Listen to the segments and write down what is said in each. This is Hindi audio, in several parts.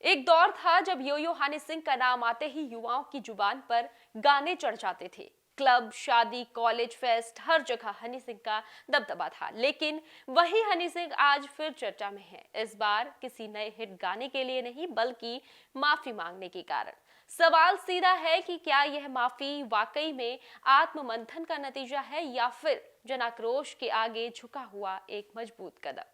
एक दौर था जब यो यो हनी सिंह का नाम आते ही युवाओं की जुबान पर गाने चढ़ जाते थे। क्लब, शादी, कॉलेज फेस्ट, हर जगह हनी सिंह का दबदबा था। लेकिन वही हनी सिंह आज फिर चर्चा में है। इस बार किसी नए हिट गाने के लिए नहीं, बल्कि माफी मांगने के कारण। सवाल सीधा है कि क्या यह माफी वाकई में आत्ममंथन का नतीजा है या फिर जन आक्रोश के आगे झुका हुआ एक मजबूत कदम।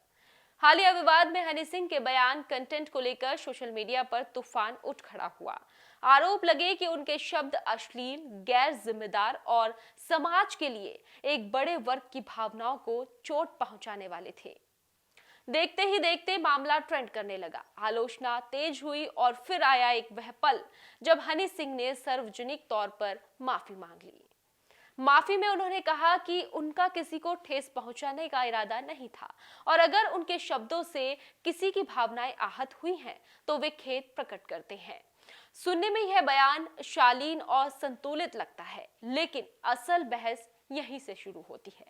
हालिया विवाद में हनी सिंह के बयान कंटेंट को लेकर सोशल मीडिया पर तूफान उठ खड़ा हुआ। आरोप लगे कि उनके शब्द अश्लील, गैर जिम्मेदार और समाज के लिए एक बड़े वर्ग की भावनाओं को चोट पहुंचाने वाले थे। देखते ही देखते मामला ट्रेंड करने लगा, आलोचना तेज हुई और फिर आया एक वह पल जब हनी सिंह ने सार्वजनिक तौर पर माफी मांग ली। माफी में उन्होंने कहा कि उनका किसी को ठेस पहुंचाने का इरादा नहीं था और अगर उनके शब्दों से किसी की भावनाएं आहत हुई हैं तो वे खेद प्रकट करते हैं। सुनने में यह बयान शालीन और संतुलित लगता है, लेकिन असल बहस यहीं से शुरू होती है,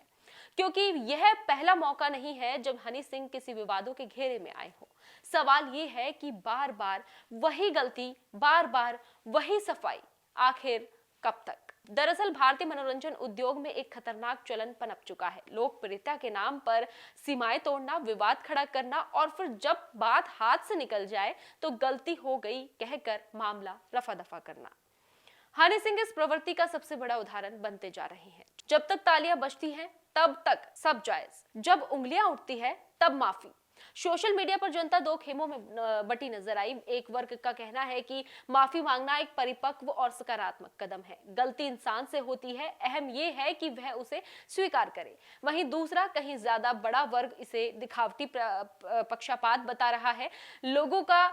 क्योंकि यह पहला मौका नहीं है जब हनी सिंह किसी विवादों के घेरे में आए हो। सवाल यह है कि बार बार वही गलती, बार बार वही सफाई, आखिर कब तक। दरअसल भारतीय मनोरंजन उद्योग में एक खतरनाक चलन पनप चुका है, लोकप्रियता के नाम पर सीमाएं तोड़ना, विवाद खड़ा करना और फिर जब बात हाथ से निकल जाए तो गलती हो गई कहकर मामला रफा दफा करना। हनी सिंह इस प्रवृत्ति का सबसे बड़ा उदाहरण बनते जा रहे हैं। जब तक तालियां बजती हैं तब तक सब जायज, जब उंगलियां उठती है तब माफी। सोशल मीडिया पर जनता दो खेमों में बटी नजर आई। एक वर्ग का कहना है कि माफी मांगना एक परिपक्व और सकारात्मक कदम है, गलती इंसान से होती है, अहम यह है कि वह उसे स्वीकार करे। वहीं दूसरा, कहीं ज्यादा बड़ा वर्ग इसे दिखावटी पक्षपात बता रहा है। लोगों का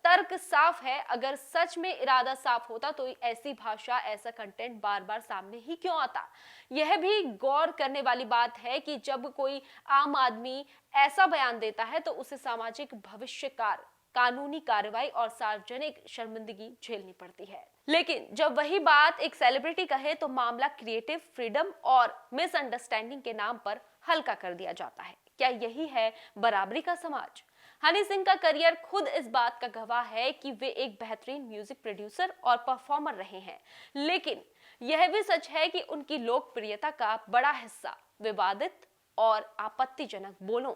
तर्क साफ है, अगर सच में इरादा साफ होता तो ऐसी भाषा, ऐसा कंटेंट बार बार सामने ही क्यों आता। यह भी गौर करने वाली बात है कि जब कोई आम आदमी ऐसा बयान देता है तो उसे सामाजिक भविष्यकार, कानूनी कार्रवाई और सार्वजनिक शर्मिंदगी झेलनी पड़ती है। लेकिन जब वही बात एक सेलिब्रिटी कहे तो मामला क्रिएटिव फ्रीडम और मिसअंडरस्टैंडिंग के नाम पर हल्का कर दिया जाता है। क्या यही है बराबरी का समाज? हनी सिंह का करियर खुद इस बात का गवाह है कि वे एक बेहतरीन म्यूजिक प्रोड्यूसर और परफॉर्मर रहे हैं, लेकिन यह भी सच है कि उनकी लोकप्रियता का बड़ा हिस्सा विवादित और आपत्तिजनक बोलों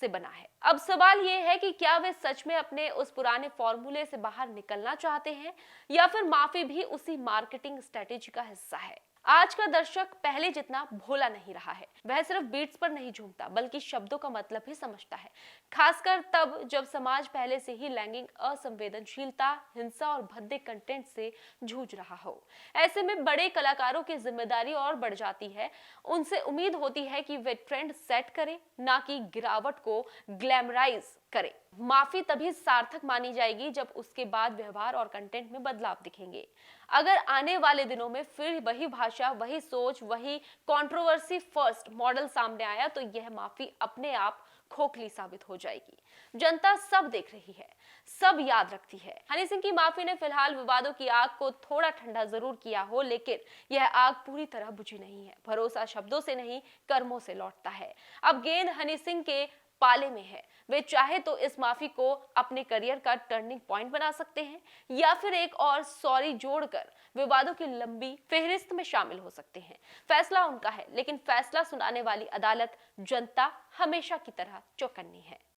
से बना है। अब सवाल यह है कि क्या वे सच में अपने उस पुराने फॉर्मूले से बाहर निकलना चाहते हैं या फिर माफी भी उसी मार्केटिंग स्ट्रेटेजी का हिस्सा है। आज का दर्शक पहले जितना भोला नहीं रहा है, वह सिर्फ बीट्स पर नहीं झूमता बल्कि शब्दों का मतलब ही समझता है, खासकर तब जब समाज पहले से ही लैंगिक असंवेदनशीलता, हिंसा और भद्दे कंटेंट से जूझ रहा हो। ऐसे में बड़े कलाकारों की जिम्मेदारी और बढ़ जाती है। उनसे उम्मीद होती है कि वे ट्रेंड सेट करें, ना कि गिरावट को ग्लैमराइज करें। माफी तभी सार्थक मानी जाएगी जब उसके बाद व्यवहार और कंटेंट में बदलाव दिखेंगे। अगर आने वाले दिनों में फिर वही भाषा, वही सोच, वही कंट्रोवर्सी फर्स्ट मॉडल सामने आया तो यह माफी अपने आप खोखली साबित हो जाएगी। जनता सब देख रही है, सब याद रखती है। हनी सिंह की माफी ने फिलहाल विवादों की आग को थोड़ा ठंडा जरूर किया हो, लेकिन यह आग पूरी तरह बुझी नहीं है। भरोसा शब्दों से नहीं, कर्मों से लौटता है। अब गेंद हनी सिंह के पाले में है। वे चाहे तो इस माफी को अपने करियर का टर्निंग पॉइंट बना सकते हैं या फिर एक और सॉरी जोड़कर विवादों की लंबी फेहरिस्त में शामिल हो सकते हैं। फैसला उनका है, लेकिन फैसला सुनाने वाली अदालत जनता हमेशा की तरह चौकन्नी है।